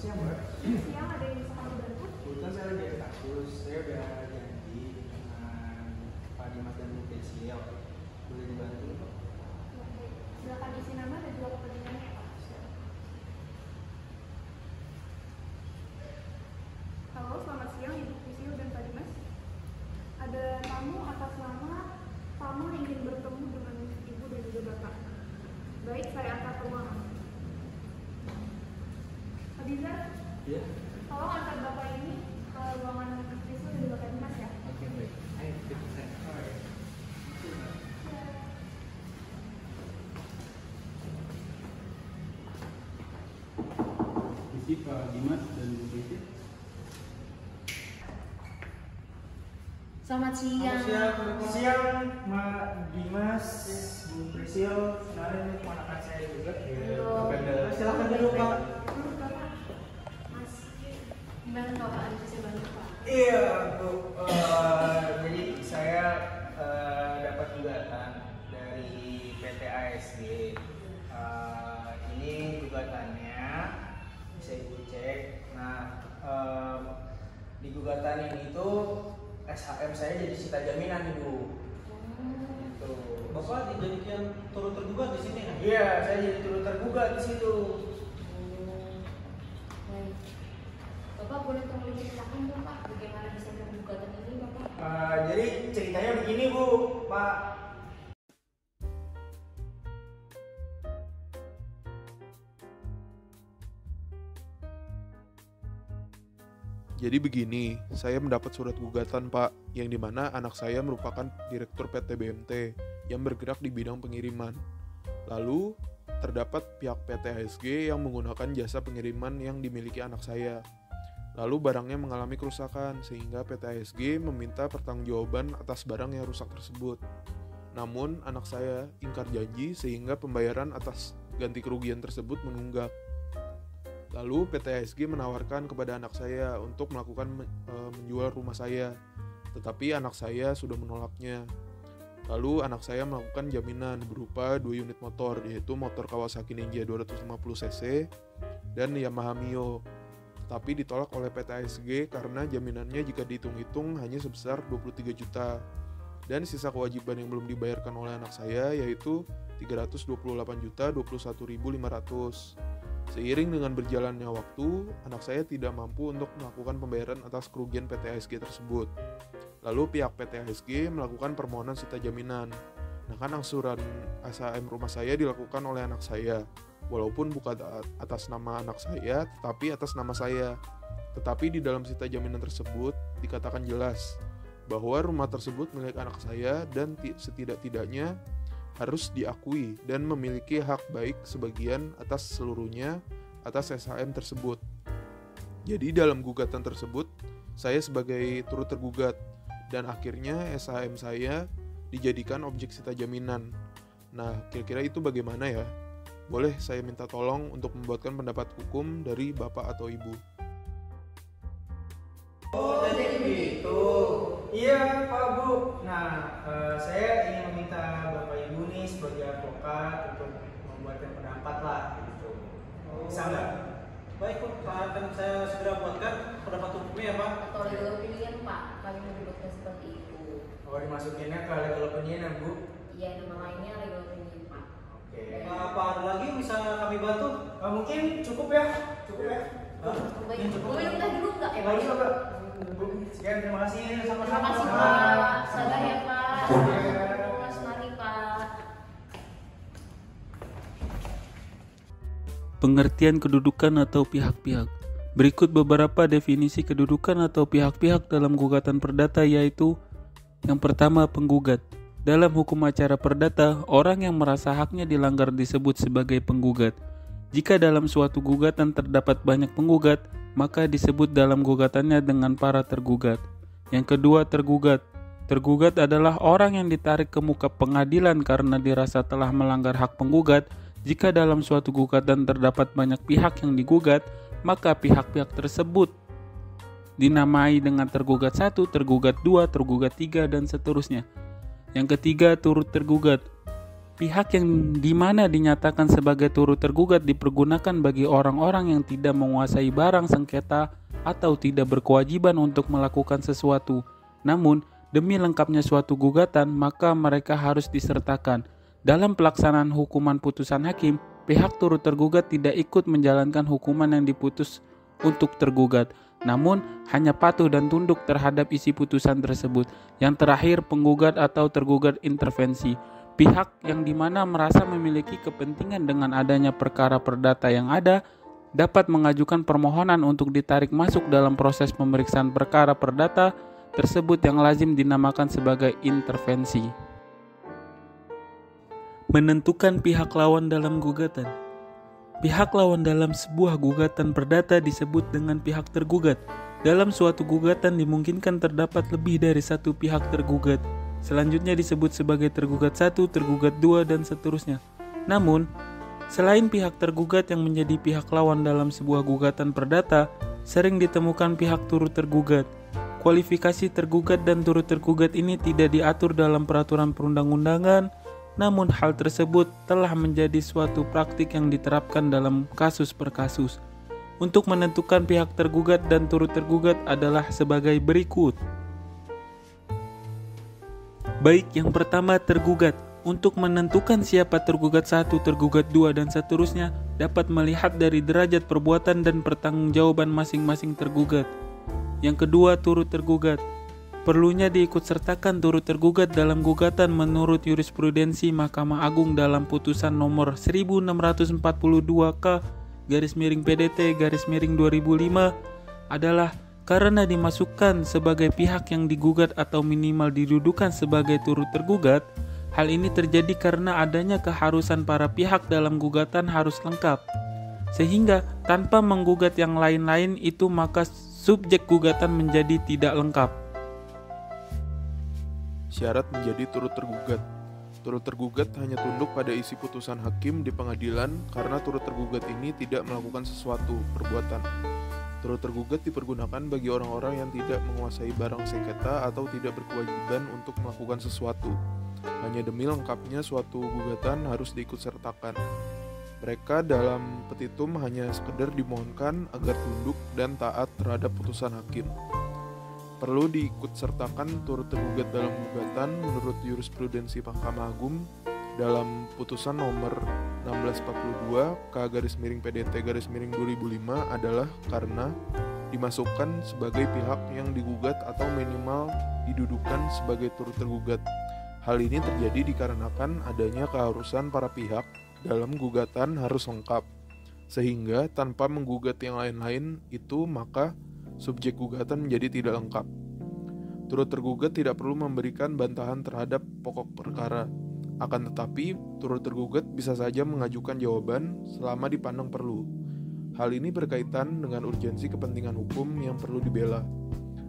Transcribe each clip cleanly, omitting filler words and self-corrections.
siang, Mbak. Siang, ada yang bisa kami bantu? Kebetulan saya lagi ada kasus. Saya udah janji dengan Pak Dimas dan Bu Desil. Boleh dibantu, Pak? Ya, baik. Silakan isi nama dan juga kepentingannya, Pak. Halo, selamat siang Ibu Desil dan Pak Dimas. Ada tamu atas nama tamu yang ingin bertemu dengan Ibu dan juga Bapak. Baik, saya antar ke ruangan. Abizar, Iya. tolong antar Bapak ini ke ruangan Desil dan juga Pak Dimas ya. Oke, baik. Ayo, kita cek. Isi Pak Dimas dan Bu Desil. Selamat siang. Siang, Mbak Dimas, Bu Desil. Kenalin ini keponakan saya juga. Silakan duduk, Pak. Duduk, Bapak. Mas, gimana Bapak? Bisa saya bantu Pak? Iya, Bu. Jadi saya dapat gugatan dari PT ASG. Ini gugatannya bisa Ibu cek. Nah, di gugatan ini tuh SHM saya jadi sita jaminan, Ibu. Gitu. Bapak dijadikan turut tergugat di sini kan? Iya, saya jadi turut tergugat di situ. Baik. Bapak boleh tolong diceritakan dong Pak, bagaimana bisa gugatan ini Bapak? Jadi ceritanya begini, Bu, Pak. Jadi begini, saya mendapat surat gugatan Pak, yang dimana anak saya merupakan Direktur PT BMT yang bergerak di bidang pengiriman. Lalu, terdapat pihak PT ASG yang menggunakan jasa pengiriman yang dimiliki anak saya. Lalu barangnya mengalami kerusakan, sehingga PT ASG meminta pertanggungjawaban atas barang yang rusak tersebut. Namun, anak saya ingkar janji sehingga pembayaran atas ganti kerugian tersebut menunggak. Lalu PT ASG menawarkan kepada anak saya untuk melakukan menjual rumah saya, tetapi anak saya sudah menolaknya. Lalu anak saya melakukan jaminan berupa 2 unit motor, yaitu motor Kawasaki Ninja 250cc dan Yamaha Mio. Tetapi ditolak oleh PT ASG karena jaminannya jika dihitung-hitung hanya sebesar 23 juta. Dan sisa kewajiban yang belum dibayarkan oleh anak saya yaitu 328.021.500. Seiring dengan berjalannya waktu, anak saya tidak mampu untuk melakukan pembayaran atas kerugian PT ASG tersebut. Lalu pihak PT ASG melakukan permohonan sita jaminan. Nah, kan angsuran SHM rumah saya dilakukan oleh anak saya, walaupun bukan atas nama anak saya, tetapi atas nama saya. Tetapi di dalam sita jaminan tersebut dikatakan jelas bahwa rumah tersebut milik anak saya dan setidak-tidaknya harus diakui dan memiliki hak baik sebagian atas seluruhnya atas SHM tersebut. Jadi dalam gugatan tersebut, saya sebagai turut tergugat dan akhirnya SHM saya dijadikan objek sita jaminan. Nah, kira-kira itu bagaimana ya? Boleh saya minta tolong untuk membuatkan pendapat hukum dari Bapak atau Ibu? Oh, jadi begitu. Iya, Pak, Bu. Nah, saya ingin meminta Bapak Ibu nih sebagai advokat untuk membuatkan pendapat lah gitu. Bisa nggak? Baik Pak, akan saya segera buatkan pendapat hukumnya ya Pak. Atau legal opinion Pak, kami menyebutkan seperti itu. Oh, dimasukinnya ke legal opinion, Bu? Iya, nama lainnya legal opinion Pak. Oke. Apa ada lagi yang bisa kami bantu? Mungkin cukup ya? Cukup ya? Baik, mau minum teh dulu nggak? Nggak usah, Pak. Bu, sekian, terima kasih. Terima Sama-sama. kasih Pak. Sabar ya Pak. Iya. Terus mari Pak. Pengertian kedudukan atau pihak-pihak. Berikut beberapa definisi kedudukan atau pihak-pihak dalam gugatan perdata, yaitu yang pertama, penggugat. Dalam hukum acara perdata, orang yang merasa haknya dilanggar disebut sebagai penggugat. Jika dalam suatu gugatan terdapat banyak penggugat, maka disebut dalam gugatannya dengan para tergugat. Yang kedua, tergugat. Tergugat adalah orang yang ditarik ke muka pengadilan karena dirasa telah melanggar hak penggugat. Jika dalam suatu gugatan terdapat banyak pihak yang digugat, maka pihak-pihak tersebut dinamai dengan tergugat 1, tergugat 2, tergugat 3, dan seterusnya. Yang ketiga, turut tergugat. Pihak yang dimana dinyatakan sebagai turut tergugat dipergunakan bagi orang-orang yang tidak menguasai barang sengketa atau tidak berkewajiban untuk melakukan sesuatu. Namun, demi lengkapnya suatu gugatan, maka mereka harus disertakan. Dalam pelaksanaan hukuman putusan hakim, pihak turut tergugat tidak ikut menjalankan hukuman yang diputus untuk tergugat, namun hanya patuh dan tunduk terhadap isi putusan tersebut. Yang terakhir, penggugat atau tergugat intervensi. Pihak yang dimana merasa memiliki kepentingan dengan adanya perkara perdata yang ada dapat mengajukan permohonan untuk ditarik masuk dalam proses pemeriksaan perkara perdata tersebut yang lazim dinamakan sebagai intervensi. Menentukan pihak lawan dalam gugatan. Pihak lawan dalam sebuah gugatan perdata disebut dengan pihak tergugat. Dalam suatu gugatan dimungkinkan terdapat lebih dari satu pihak tergugat. Selanjutnya disebut sebagai tergugat 1, tergugat 2, dan seterusnya. Namun, selain pihak tergugat yang menjadi pihak lawan dalam sebuah gugatan perdata, sering ditemukan pihak turut tergugat. Kualifikasi tergugat dan turut tergugat ini tidak diatur dalam peraturan perundang-undangan, namun hal tersebut telah menjadi suatu praktik yang diterapkan dalam kasus per kasus. Untuk menentukan pihak tergugat dan turut tergugat adalah sebagai berikut. Baik, yang pertama tergugat. Untuk menentukan siapa tergugat 1, tergugat 2, dan seterusnya dapat melihat dari derajat perbuatan dan pertanggungjawaban masing-masing tergugat. Yang kedua, turut tergugat. Perlunya diikutsertakan turut tergugat dalam gugatan menurut jurisprudensi Mahkamah Agung dalam putusan nomor 1642K/PDT/2005 adalah karena dimasukkan sebagai pihak yang digugat atau minimal didudukan sebagai turut tergugat. Hal ini terjadi karena adanya keharusan para pihak dalam gugatan harus lengkap. Sehingga tanpa menggugat yang lain-lain itu maka subjek gugatan menjadi tidak lengkap. Syarat menjadi turut tergugat. Turut tergugat hanya tunduk pada isi putusan hakim di pengadilan karena turut tergugat ini tidak melakukan sesuatu perbuatan. Turut tergugat dipergunakan bagi orang-orang yang tidak menguasai barang sengketa atau tidak berkewajiban untuk melakukan sesuatu. Hanya demi lengkapnya suatu gugatan harus diikutsertakan. Mereka dalam petitum hanya sekedar dimohonkan agar tunduk dan taat terhadap putusan hakim. Perlu diikutsertakan turut tergugat dalam gugatan menurut jurisprudensi Mahkamah Agung dalam putusan nomor 1642 K/PDT/2005 adalah karena dimasukkan sebagai pihak yang digugat atau minimal didudukan sebagai turut tergugat. Hal ini terjadi dikarenakan adanya keharusan para pihak dalam gugatan harus lengkap, sehingga tanpa menggugat yang lain-lain itu maka subjek gugatan menjadi tidak lengkap. Turut tergugat tidak perlu memberikan bantahan terhadap pokok perkara. Akan tetapi, turut tergugat bisa saja mengajukan jawaban selama dipandang perlu. Hal ini berkaitan dengan urgensi kepentingan hukum yang perlu dibela.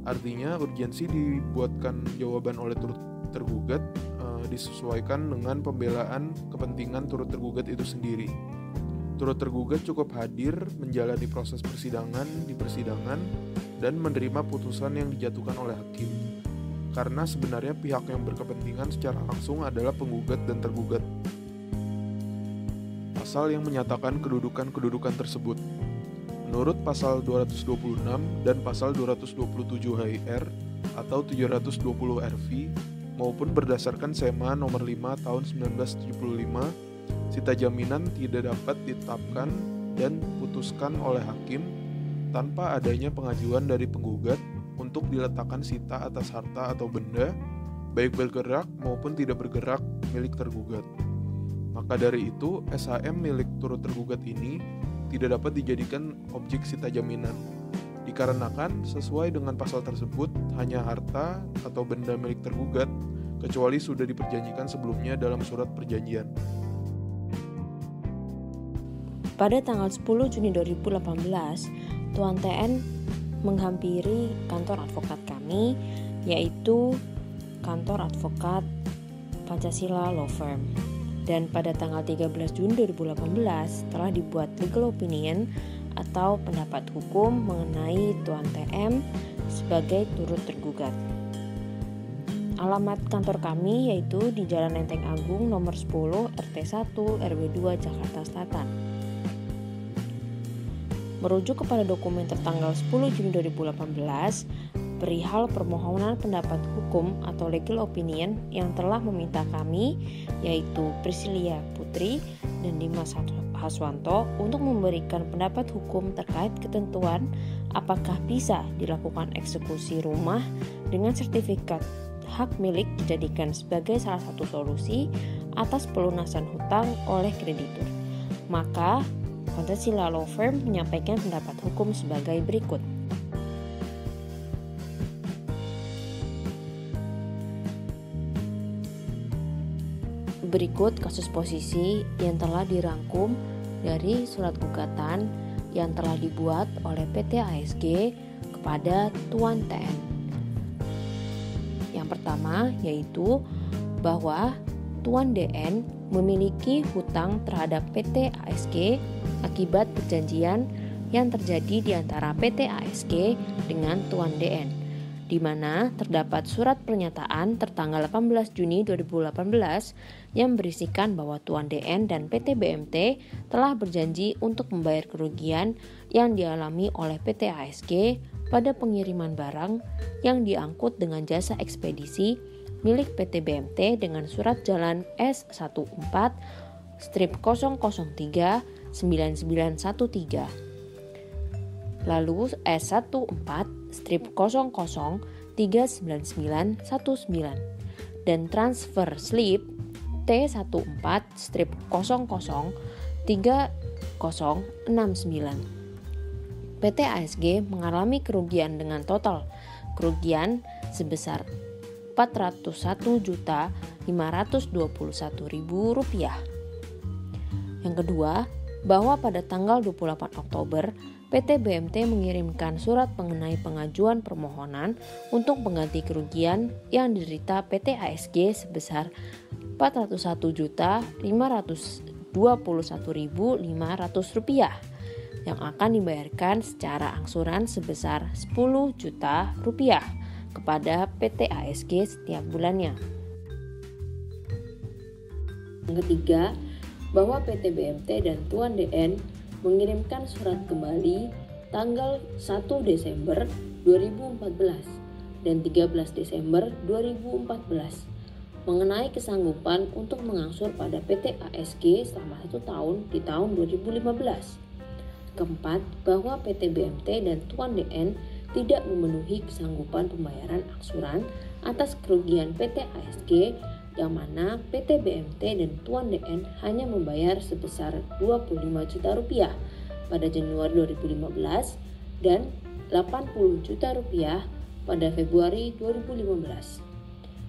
Artinya, urgensi dibuatkan jawaban oleh turut tergugat disesuaikan dengan pembelaan kepentingan turut tergugat itu sendiri. Turut tergugat cukup hadir menjalani proses persidangan di persidangan dan menerima putusan yang dijatuhkan oleh hakim. Karena sebenarnya pihak yang berkepentingan secara langsung adalah penggugat dan tergugat. Pasal yang menyatakan kedudukan-kedudukan tersebut. Menurut pasal 226 dan pasal 227 HIR atau 720 RV maupun berdasarkan SEMA nomor 5 tahun 1975, sita jaminan tidak dapat ditetapkan dan putuskan oleh hakim tanpa adanya pengajuan dari penggugat untuk diletakkan sita atas harta atau benda, baik bergerak maupun tidak bergerak milik tergugat. Maka dari itu, SHM milik turut tergugat ini tidak dapat dijadikan objek sita jaminan. Dikarenakan sesuai dengan pasal tersebut, hanya harta atau benda milik tergugat, kecuali sudah diperjanjikan sebelumnya dalam surat perjanjian. Pada tanggal 10 Juni 2018, Tuan TN menghampiri kantor advokat kami, yaitu kantor advokat Pancasila Law Firm. Dan pada tanggal 13 Juni 2018 telah dibuat legal opinion atau pendapat hukum mengenai Tuan TM sebagai turut tergugat. Alamat kantor kami yaitu di Jalan Lenteng Agung nomor 10 RT 1 RW 2 Jakarta Selatan. Merujuk kepada dokumen tertanggal 10 Juni 2018 perihal permohonan pendapat hukum atau legal opinion yang telah meminta kami yaitu Priscilia Putri dan Dimas Haswanto untuk memberikan pendapat hukum terkait ketentuan apakah bisa dilakukan eksekusi rumah dengan sertifikat hak milik dijadikan sebagai salah satu solusi atas pelunasan hutang oleh kreditur. Maka Pancasila Law Firm menyampaikan pendapat hukum sebagai berikut. Berikut kasus posisi yang telah dirangkum dari surat gugatan yang telah dibuat oleh PT ASG kepada Tuan TN. Yang pertama yaitu bahwa Tuan DN memiliki hutang terhadap PT ASG akibat perjanjian yang terjadi di antara PT ASG dengan Tuan DN, di mana terdapat surat pernyataan tertanggal 18 Juni 2018 yang berisikan bahwa Tuan DN dan PT BMT telah berjanji untuk membayar kerugian yang dialami oleh PT ASG pada pengiriman barang yang diangkut dengan jasa ekspedisi milik PT BMT dengan surat jalan S14-003-9913 lalu S14-003-9919 dan transfer slip T14-003069. PT ASG mengalami kerugian dengan total kerugian sebesar Rp401.521.000. Yang kedua, bahwa pada tanggal 28 Oktober, PT BMT mengirimkan surat mengenai pengajuan permohonan untuk pengganti kerugian yang diderita PT ASG sebesar Rp401.521.500 yang akan dibayarkan secara angsuran sebesar Rp10 juta kepada PT ASG setiap bulannya. Yang ketiga, bahwa PT BMT dan Tuan DN mengirimkan surat kembali tanggal 1 Desember 2014 dan 13 Desember 2014 mengenai kesanggupan untuk mengangsur pada PT ASG selama 1 tahun di tahun 2015. Keempat, bahwa PT BMT dan Tuan DN tidak memenuhi kesanggupan pembayaran angsuran atas kerugian PT ASG yang mana PT BMT dan Tuan DN hanya membayar sebesar Rp25 juta pada Januari 2015 dan Rp80 juta pada Februari 2015.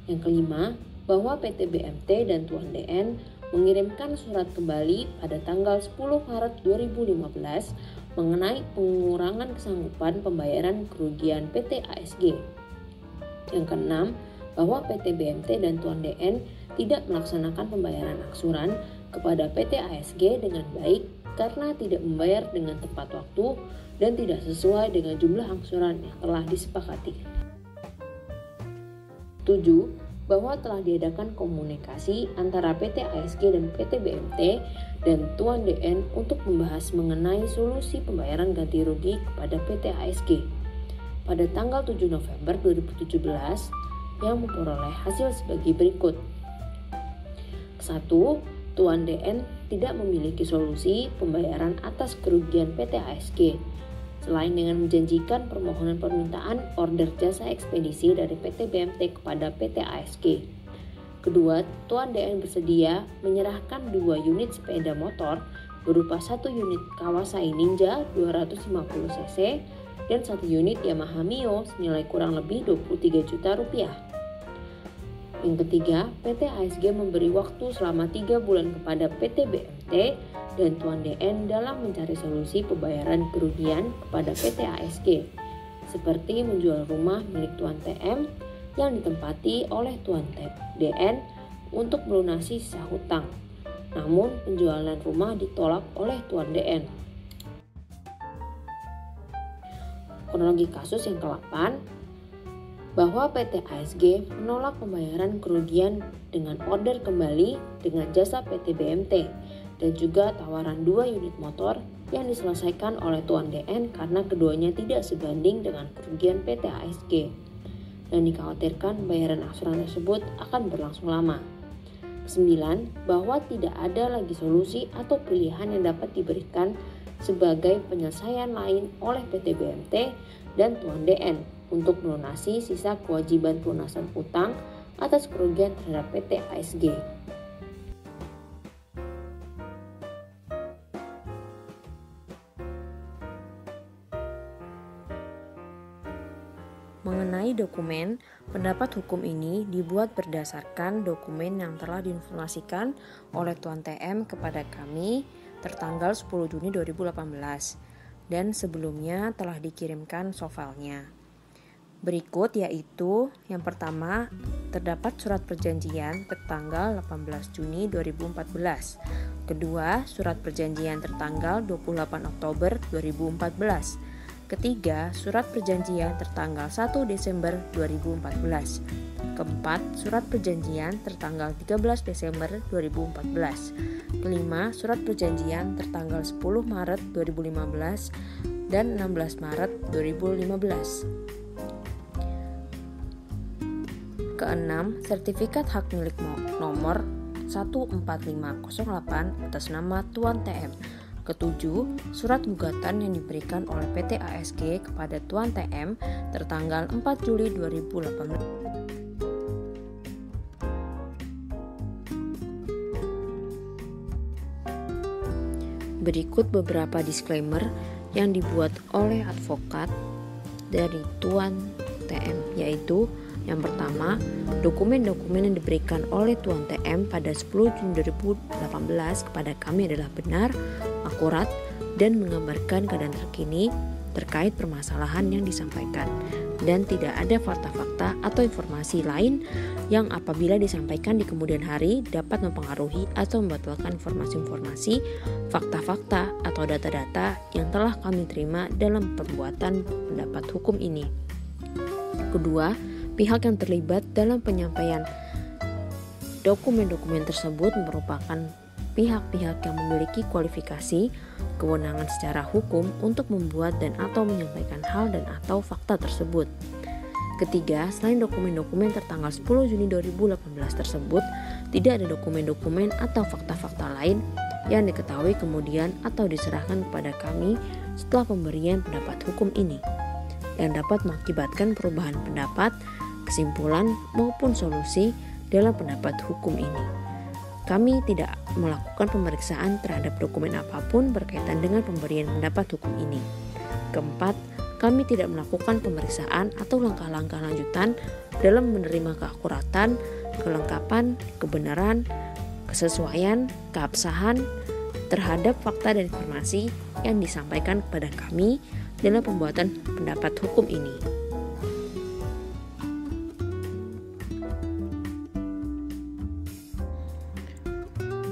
Yang kelima, bahwa PT BMT dan Tuan DN mengirimkan surat kembali pada tanggal 10 Maret 2015 mengenai pengurangan kesanggupan pembayaran kerugian PT ASG. Yang keenam, bahwa PT BMT dan Tuan DN tidak melaksanakan pembayaran angsuran kepada PT ASG dengan baik karena tidak membayar dengan tepat waktu dan tidak sesuai dengan jumlah angsuran yang telah disepakati. 7. Bahwa telah diadakan komunikasi antara PT ASG dan PT BMT dan Tuan DN untuk membahas mengenai solusi pembayaran ganti rugi kepada PT ASG pada tanggal 7 November 2017 yang memperoleh hasil sebagai berikut. 1. Tuan DN tidak memiliki solusi pembayaran atas kerugian PT ASG selain dengan menjanjikan permohonan permintaan order jasa ekspedisi dari PT BMT kepada PT ASG. Kedua, Tuan DN bersedia menyerahkan 2 unit sepeda motor berupa 1 unit Kawasaki Ninja 250 cc dan 1 unit Yamaha Mio senilai kurang lebih Rp23 juta. Yang ketiga, PT ASG memberi waktu selama 3 bulan kepada PT BMT dan Tuan DN dalam mencari solusi pembayaran kerugian kepada PT ASG, seperti menjual rumah milik Tuan TM yang ditempati oleh Tuan DN untuk melunasi sisa hutang. Namun penjualan rumah ditolak oleh Tuan DN. Kronologi kasus yang ke-8, bahwa PT ASG menolak pembayaran kerugian dengan order kembali dengan jasa PT BMT dan juga tawaran 2 unit motor yang diselesaikan oleh Tuan DN karena keduanya tidak sebanding dengan kerugian PT ASG dan dikhawatirkan bayaran angsuran tersebut akan berlangsung lama. 9. Bahwa tidak ada lagi solusi atau pilihan yang dapat diberikan sebagai penyelesaian lain oleh PT BMT dan Tuan DN untuk melunasi sisa kewajiban pelunasan utang atas kerugian terhadap PT ASG. Mengenai dokumen, pendapat hukum ini dibuat berdasarkan dokumen yang telah diinformasikan oleh Tuan TM kepada kami tertanggal 10 Juni 2018 dan sebelumnya telah dikirimkan softfile-nya. Berikut yaitu yang pertama, terdapat surat perjanjian tertanggal 18 Juni 2014. Kedua, surat perjanjian tertanggal 28 Oktober 2014. Ketiga, surat perjanjian tertanggal 1 Desember 2014. Keempat, surat perjanjian tertanggal 13 Desember 2014. Kelima, surat perjanjian tertanggal 10 Maret 2015 dan 16 Maret 2015. Keenam, sertifikat hak milik nomor 14508 atas nama Tuan TM. Ketujuh, surat gugatan yang diberikan oleh PT ASG kepada Tuan TM tertanggal 4 Juli 2018. Berikut beberapa disclaimer yang dibuat oleh advokat dari Tuan TM, yaitu yang pertama, dokumen-dokumen yang diberikan oleh Tuan TM pada 10 Juni 2018 kepada kami adalah benar, akurat, dan menggambarkan keadaan terkini terkait permasalahan yang disampaikan, dan tidak ada fakta-fakta atau informasi lain yang apabila disampaikan di kemudian hari dapat mempengaruhi atau membatalkan informasi-informasi, fakta-fakta, atau data-data yang telah kami terima dalam pembuatan pendapat hukum ini. Kedua, pihak yang terlibat dalam penyampaian dokumen-dokumen tersebut merupakan pihak-pihak yang memiliki kualifikasi, kewenangan secara hukum untuk membuat dan atau menyampaikan hal dan atau fakta tersebut. Ketiga, selain dokumen-dokumen tertanggal 10 Juni 2018 tersebut, tidak ada dokumen-dokumen atau fakta-fakta lain yang diketahui kemudian atau diserahkan kepada kami setelah pemberian pendapat hukum ini, yang dapat mengakibatkan perubahan pendapat, kesimpulan, maupun solusi dalam pendapat hukum ini. Kami tidak melakukan pemeriksaan terhadap dokumen apapun berkaitan dengan pemberian pendapat hukum ini. Keempat, kami tidak melakukan pemeriksaan atau langkah-langkah lanjutan dalam menerima keakuratan, kelengkapan, kebenaran, kesesuaian, keabsahan terhadap fakta dan informasi yang disampaikan kepada kami dalam pembuatan pendapat hukum ini.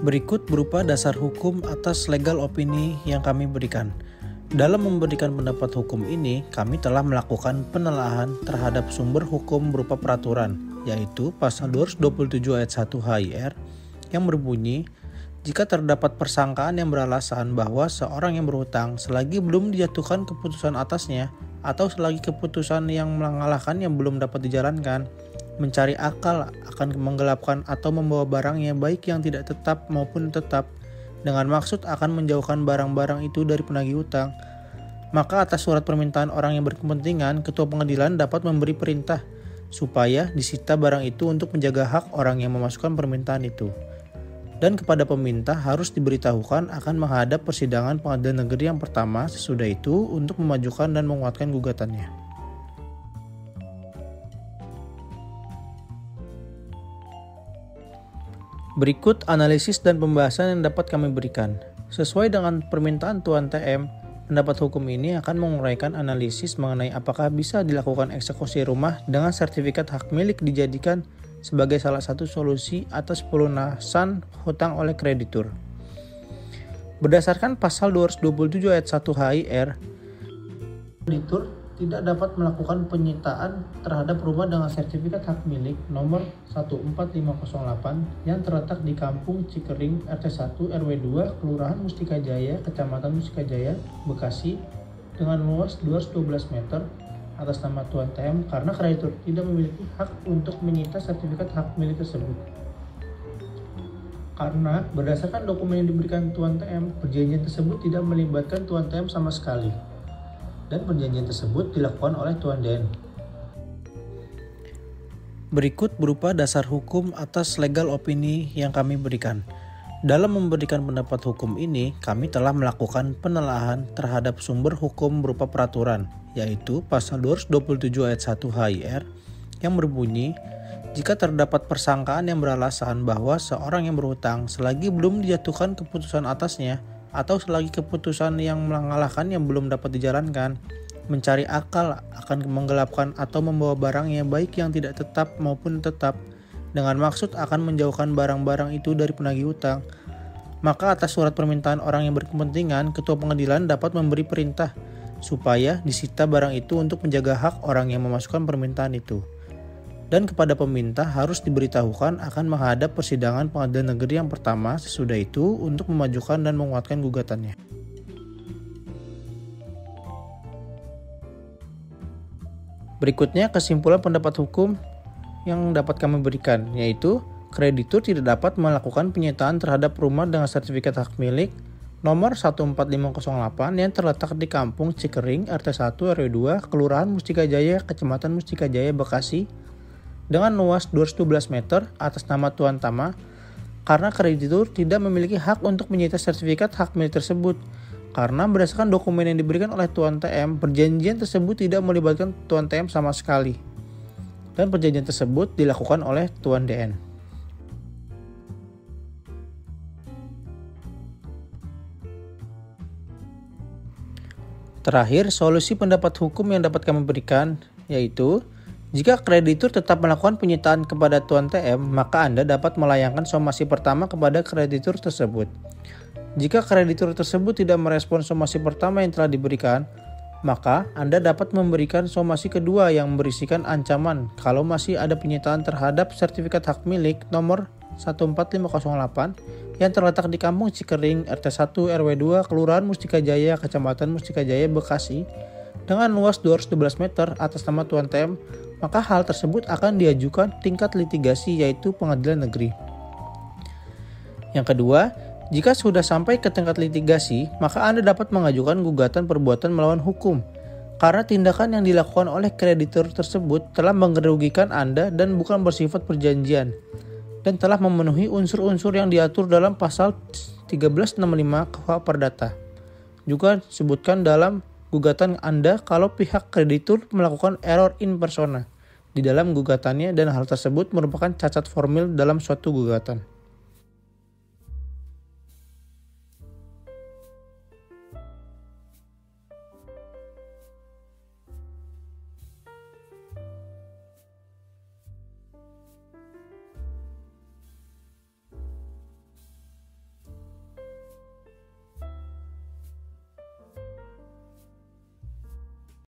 Berikut berupa dasar hukum atas legal opini yang kami berikan. Dalam memberikan pendapat hukum ini, kami telah melakukan penelaahan terhadap sumber hukum berupa peraturan, yaitu pasal 227 ayat 1 HIR yang berbunyi, jika terdapat persangkaan yang beralasan bahwa seorang yang berhutang selagi belum dijatuhkan keputusan atasnya atau selagi keputusan yang mengalahkannya belum dapat dijalankan, mencari akal akan menggelapkan atau membawa barangnya baik yang tidak tetap maupun tetap dengan maksud akan menjauhkan barang-barang itu dari penagih hutang, maka atas surat permintaan orang yang berkepentingan, ketua pengadilan dapat memberi perintah supaya disita barang itu untuk menjaga hak orang yang memasukkan permintaan itu. Dan kepada peminta harus diberitahukan akan menghadap persidangan pengadilan negeri yang pertama sesudah itu untuk memajukan dan menguatkan gugatannya. Berikut analisis dan pembahasan yang dapat kami berikan. Sesuai dengan permintaan Tuan TM, pendapat hukum ini akan menguraikan analisis mengenai apakah bisa dilakukan eksekusi rumah dengan sertifikat hak milik dijadikan sebagai salah satu solusi atas pelunasan hutang oleh kreditur. Berdasarkan pasal 227 ayat 1 HIR, kreditur tidak dapat melakukan penyitaan terhadap rumah dengan sertifikat hak milik nomor 14508 yang terletak di Kampung Cikering RT 1 RW 2 Kelurahan Mustika Jaya, Kecamatan Mustika Jaya, Bekasi dengan luas 212 meter atas nama Tuan TM karena kreditur tidak memiliki hak untuk menyita sertifikat hak milik tersebut. Karena berdasarkan dokumen yang diberikan Tuan TM, perjanjian tersebut tidak melibatkan Tuan TM sama sekali. Dan perjanjian tersebut dilakukan oleh Tuan DN. Berikut berupa dasar hukum atas legal opini yang kami berikan. Dalam memberikan pendapat hukum ini, kami telah melakukan penelaahan terhadap sumber hukum berupa peraturan, yaitu pasal 227 ayat 1 HIR yang berbunyi, jika terdapat persangkaan yang beralasan bahwa seorang yang berhutang selagi belum dijatuhkan keputusan atasnya, atau selagi keputusan yang mengalahkannya belum dapat dijalankan, mencari akal akan menggelapkan atau membawa barangnya baik yang tidak tetap maupun tetap, dengan maksud akan menjauhkan barang-barang itu dari penagih hutang, maka atas surat permintaan orang yang berkepentingan, ketua pengadilan dapat memberi perintah supaya disita barang itu untuk menjaga hak orang yang memasukkan permintaan itu. Dan kepada peminta harus diberitahukan akan menghadap persidangan pengadilan negeri yang pertama sesudah itu untuk memajukan dan menguatkan gugatannya. Berikutnya kesimpulan pendapat hukum yang dapat kami berikan, yaitu kreditur tidak dapat melakukan penyitaan terhadap rumah dengan sertifikat hak milik nomor 14508 yang terletak di Kampung Cikering RT 1 RW 2 Kelurahan Mustika Jaya, Kecamatan Mustika Jaya, Bekasi dengan luas 212 meter atas nama Tuan Tama karena kreditur tidak memiliki hak untuk menyita sertifikat hak milik tersebut karena berdasarkan dokumen yang diberikan oleh Tuan TM, perjanjian tersebut tidak melibatkan Tuan TM sama sekali dan perjanjian tersebut dilakukan oleh Tuan DN. Terakhir, solusi pendapat hukum yang dapat kami berikan yaitu jika kreditur tetap melakukan penyitaan kepada Tuan TM, maka Anda dapat melayangkan somasi pertama kepada kreditur tersebut. Jika kreditur tersebut tidak merespon somasi pertama yang telah diberikan, maka Anda dapat memberikan somasi kedua yang berisikan ancaman kalau masih ada penyitaan terhadap sertifikat hak milik nomor 14508 yang terletak di Kampung Cikering RT 1 RW 2 Kelurahan Mustika Jaya, Kecamatan Mustika Jaya, Bekasi dengan luas 211 meter atas nama Tuan TM, maka hal tersebut akan diajukan tingkat litigasi yaitu pengadilan negeri. Yang kedua, jika sudah sampai ke tingkat litigasi, maka Anda dapat mengajukan gugatan perbuatan melawan hukum karena tindakan yang dilakukan oleh kreditur tersebut telah mengerugikan Anda dan bukan bersifat perjanjian dan telah memenuhi unsur-unsur yang diatur dalam pasal 1365 KUH Perdata. Juga disebutkan dalam gugatan Anda kalau pihak kreditur melakukan error in persona di dalam gugatannya dan hal tersebut merupakan cacat formil dalam suatu gugatan.